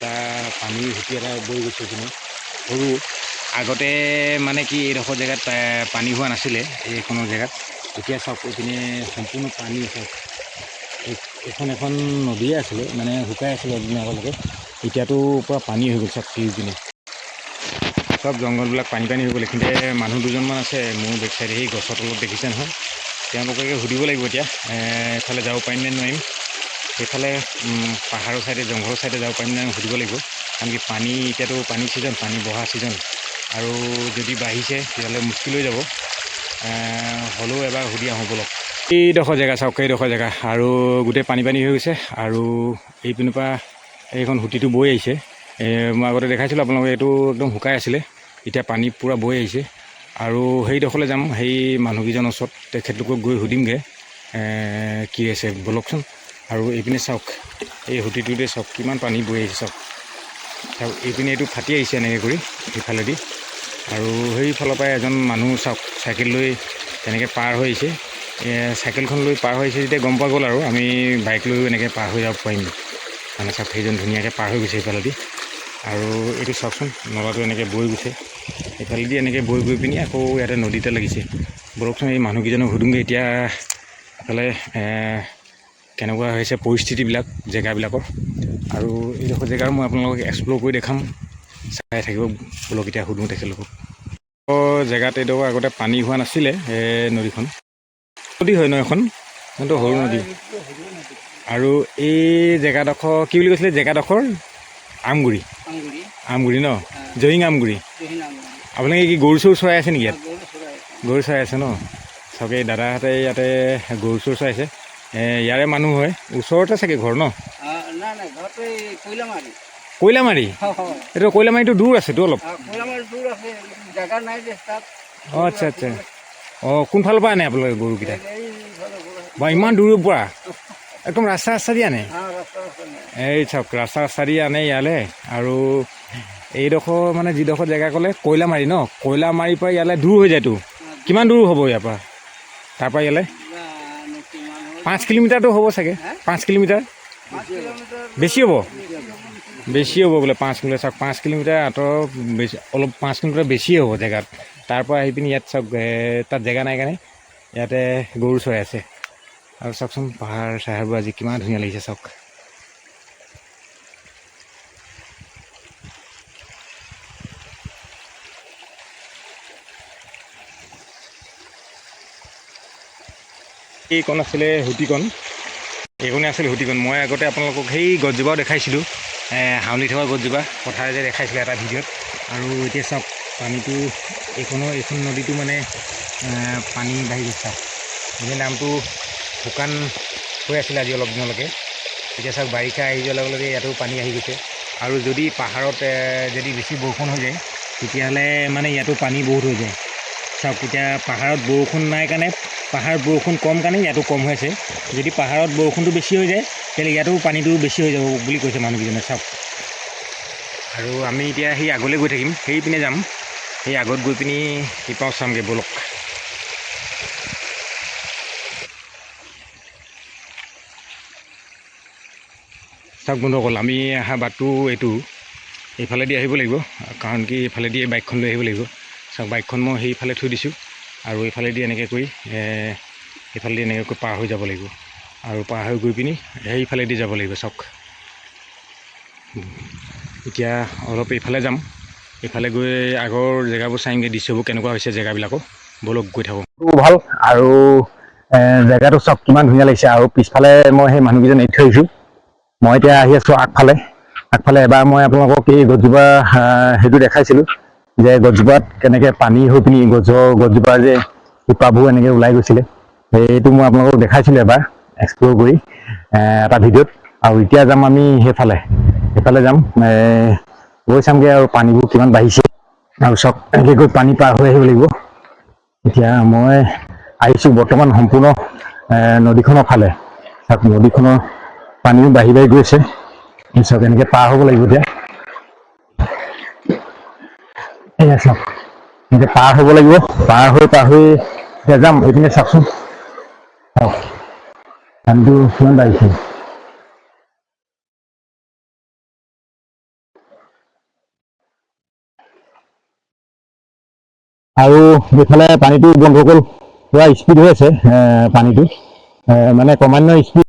পানী সুতি এটা বৈ গৈছে এইখিনি সৰু আগতে মানে কি এইডোখৰ জেগাত পানী হোৱা নাছিলে এইখনৰ জেগাত এতিয়া চাওক এইপিনে সম্পূৰ্ণ পানী চাওক এখন নদীয়ে আছিলে মানে শুকাই আছিলে এদিন আগলৈকে এতিয়াতো পূৰা পানী হৈ গ'ল চাওক পিনে সব জংঘলবিলাক পানী হৈ গ'ল এইখিনিতে মানুহ দুজনমান আছে মোৰ বেক চাইডে সেই গছৰ তলত দেখিছে নহয় তেওঁলোককে সুধিব লাগিব এতিয়া এইফালে যাব পাৰিম নে নোৱাৰিম সেইফালে পাহাৰৰ চাইডে জংঘলৰ চাইডে যাব পাৰিম নে সুধিব লাগিব কাৰণ কি পানী এতিয়াতো পানী ছিজন পানী বহা ছিজন আৰু যদি বাঢ়িছে তেতিয়াহ'লে মুস্কিল হৈ যাব হ'লেও এবাৰ সুধি আহোঁ ব'লক এইডোখৰ জেগা চাওক এইডোখৰ জেগা আৰু গোটেই পানী হৈ গৈছে আৰু এইপিনৰ পৰা এইখন সুতিটো বৈ আহিছে মই আগতে দেখাইছিলোঁ আপোনালোকে এইটো একদম শুকাই আছিলে এতিয়া পানী পূৰা বৈ আহিছে আৰু সেইডোখৰলৈ যাম সেই মানুহকেইজনৰ ওচৰত তেখেতলোকক গৈ সুধিমগৈ কি আছে ব'লকচোন আৰু এইপিনে চাওক এই সুতিটোতে চাওক কিমান পানী বৈ আহিছে চাওক এইপিনে এইটো ফাটি আহিছে এনেকৈ কৰি সেইফালেদি আৰু সেইফালৰ পৰাই এজন মানুহ চাওক চাইকেল লৈ তেনেকৈ পাৰ হৈ আহিছে চাইকেলখন লৈ পাৰ হৈ আহিছে যেতিয়া গম পোৱা গ'ল আৰু আমি বাইক লৈও এনেকৈ পাৰ হৈ যাব পাৰিম মানে চাওক সেইজন ধুনীয়াকৈ পাৰ হৈ গৈছে সেইফালেদি আৰু এইটো চাওকচোন নলাটো এনেকৈ বৈ গৈছে এইফালেদি এনেকৈ বৈ গৈ পিনি আকৌ ইয়াতে নদীতে লাগিছে বৰকচোন এই মানুহকেইজনক সুধোঁগৈ এতিয়া এইফালে কেনেকুৱা হৈছে পৰিস্থিতিবিলাক জেগাবিলাকৰ আৰু এইডোখৰ জেগাৰ মই আপোনালোকক এক্সপ্ল'ৰ কৰি দেখাম চাই থাকিব ব'লক এতিয়া সুধোঁ তেখেতলোকক জেগাত এইডোখৰ আগতে পানী হোৱা নাছিলে নদীখন নদী হয় ন এখন কিন্তু সৰু নদী আৰু এই জেগাডোখৰ কি বুলি কৈছিলে জেগাডোখৰ আমগুৰি ন জহিং আমগুৰি আপোনালোকে কি গৰু চৰু চৰাই আছে নেকি ইয়াত গৰু চৰাই আছে ন চাওক এই দাদাহঁতে ইয়াতে গৰু চৰু চৰাইছে ইয়াৰে মানুহ হয় ওচৰতে চাগে ঘৰ ন কয়লামাৰী এইটো কয়লামাৰীটো দূৰ আছেতো অলপ অঁ আচ্ছা অঁ কোনফালৰ পৰা আনে আপোনালোকে গৰুকেইটা বা ইমান দূৰৰ পৰা একদম ৰাস্তা দি আনে এই চাওক ৰাস্তা দি আনে ইয়ালৈ আৰু এইডোখৰ মানে যিডোখৰ জেগা ক'লে কয়লামাৰী ন কয়লামাৰীৰ পৰা ইয়ালৈ দূৰ হৈ যায়তো কিমান দূৰ হ'ব ইয়াৰ পৰা তাৰপৰা ইয়ালৈ 5 কিলোমিটাৰটো হ'ব চাগে 5 কিলোমিটাৰ বেছি হ'ব বোলে 5 কিলোমিটাৰ চাওক 5 কিলোমিটাৰ আঁতৰ বেছি অলপ 5 কিলোমিটাৰ বেছিয়ে হ'ব জেগাত তাৰপৰা আহি পিনি ইয়াত চাওক তাত জেগা নাই কাৰণে ইয়াতে গৰু চৰাই আছে আৰু চাওকচোন পাহাৰ চাহাৰবোৰ আজি কিমান ধুনীয়া লাগিছে চাওক এইকণ আছিলে হুটিকণ এইকণে আছিলে হুটিকণ মই আগতে আপোনালোকক সেই গছজোপাও দেখাইছিলোঁ হাউলি থকা গছজোপা পথাৰে যে দেখাইছিলোঁ এটা ভিডিঅ'ত আৰু এতিয়া চাওক পানীটো এইখন নদীটো মানে পানী বাঢ়ি গৈছে চাওক এনেই নামটো শুকান হৈ আছিলে আজি অলপ দিনলৈকে এতিয়া চাওক বাৰিষা আহি যোৱাৰ লগে লগে ইয়াতো পানী আহি গৈছে আৰু যদি পাহাৰত যদি বেছি বৰষুণ হৈ যায় তেতিয়াহ'লে মানে ইয়াতো পানী বহুত হৈ যায় চাওক এতিয়া পাহাৰত বৰষুণ নাই কাৰণে পাহাৰত বৰষুণ কম কাৰণে ইয়াতো কম হৈ আছে যদি পাহাৰত বৰষুণটো বেছি হৈ যায় তেতিয়াহ'লে ইয়াতো পানীটো বেছি হৈ যাব বুলি কৈছে মানুহকেইজনে চাওক আৰু আমি এতিয়া সেই আগলৈ গৈ থাকিম সেইপিনে যাম সেই আগত গৈ পিনি সিপাও চামগৈ ব'লক চাওক বন্ধুসকল আমি অহা বাটটো এইটো এইফালেদি আহিব লাগিব কাৰণ কি এইফালেদি বাইকখন লৈ আহিব লাগিব চাওক বাইকখন মই সেইফালে থৈ দিছোঁ আৰু এইফালেদি এনেকৈ কৰি এইফালেদি এনেকৈ কৰি পাৰ হৈ যাব লাগিব আৰু পাৰ হৈ গৈ পিনি সেইফালেদি যাব লাগিব চাওক এতিয়া অলপ এইফালে যাম এইফালে গৈ আগৰ জেগাবোৰ চাইমগৈ দৃশ্যবোৰ কেনেকুৱা হৈছে জেগাবিলাকো ব'লক গৈ থাকোঁ ভাল আৰু জেগাটো চাওক কিমান ধুনীয়া লাগিছে আৰু পিছফালে মই সেই মানুহকেইজন এৰি থৈ আহিছোঁ মই এতিয়া আহি আছোঁ আগফালে এবাৰ মই আপোনালোকক এই গছজোপা সেইটো দেখাইছিলোঁ যে গছজোপাত কেনেকৈ পানী হৈ পিনি গছজোপাৰ যে শিপাবোৰ এনেকৈ ওলাই গৈছিলে সেইটো মই আপোনালোকক দেখাইছিলোঁ এবাৰ এক্সপ্ল'ৰ কৰি এটা ভিডিঅ'ত আৰু এতিয়া যাম আমি সেইফালে যাম গৈ চামগৈ আৰু পানীবোৰ কিমান বাঢ়িছে আৰু চাওক এনেকৈ গৈ পানী পাৰ হৈ আহিব লাগিব এতিয়া মই আহিছোঁ বৰ্তমান সম্পূৰ্ণ নদীখনৰ ফালে চাওক নদীখনৰ পানীও বাঢ়ি গৈছে চাওক এনেকৈ পাৰ হ'ব লাগিব এতিয়া এয়া চাওক এনেকৈ পাৰ হ'ব লাগিব পাৰ হৈ এতিয়া যাম এইপিনে চাওকচোন চাওক পানীটো কিমান বাঢ়িছে আৰু এইফালে পানীটো বন্ধুসকল পুৰা স্পীড হৈ আছে পানীটো মানে ক্ৰমান্বয়ে স্পীড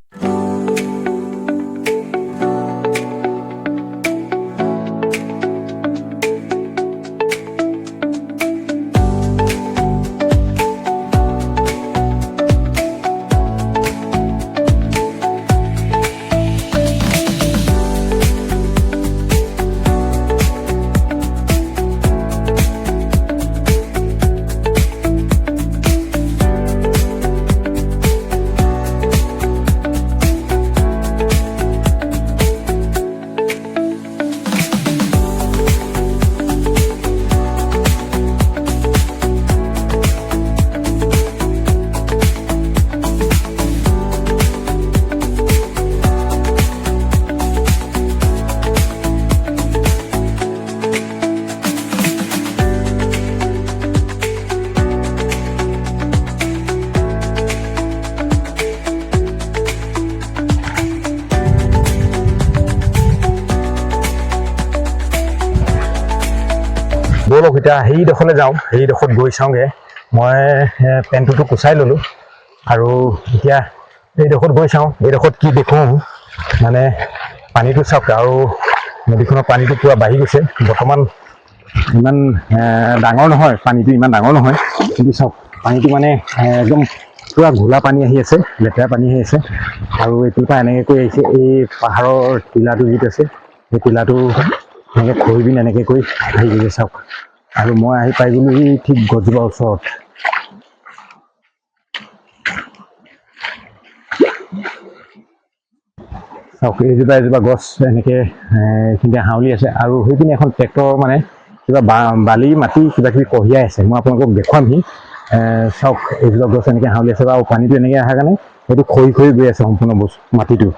ব'লক এতিয়া সেইডোখৰলৈ যাওঁ, সেইডোখৰত গৈ চাওঁগৈ। মই পেণ্টটোতো কুচাই ল'লোঁ আৰু এতিয়া এইডোখৰত গৈ চাওঁ, এইডোখৰত কি দেখোঁ। মানে পানীটো চাওক আৰু নদীখনৰ পানীটো পূৰা বাঢ়ি গৈছে। বৰ্তমান ইমান ডাঙৰ নহয়, পানীটো ইমান ডাঙৰ নহয়, কিন্তু চাওক পানীটো মানে একদম পূৰা ঘোলা পানী আহি আছে, লেতেৰা পানী আহি আছে। আৰু এইটোৰ পৰা এনেকৈ কৰি আহিছে, এই পাহাৰৰ টিলাটো যিটো আছে সেই টিলাটো এনেকৈ খহি পিনে এনেকৈ কৰি আহি গৈছে চাওক। আৰু মই আহি পাই গ'লোঁ এই ঠিক গছজোপাৰ ওচৰত। চাওক এজোপা গছ এনেকৈ এইখিনিতে হাউলি আছে আৰু সেইপিনে এখন ট্ৰেক্টৰ মানে কিবা বালি মাটি কিবা কিবি কঢ়িয়াই আছে। মই আপোনালোকক দেখুৱামহি। চাওক এইজোপা গছ এনেকৈ হাউলি আছে আৰু পানীটো এনেকৈ অহাৰ কাৰণে সেইটো খহি গৈ আছে সম্পূৰ্ণ মাটিটো।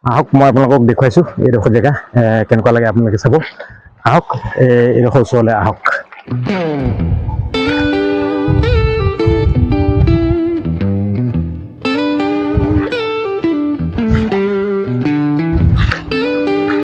আহক মই আপোনালোকক দেখুৱাইছোঁ এইডোখৰ জেগা কেনেকুৱা লাগে আপোনালোকে চাব। আহক এইডোখৰ ওচৰলৈ আহক।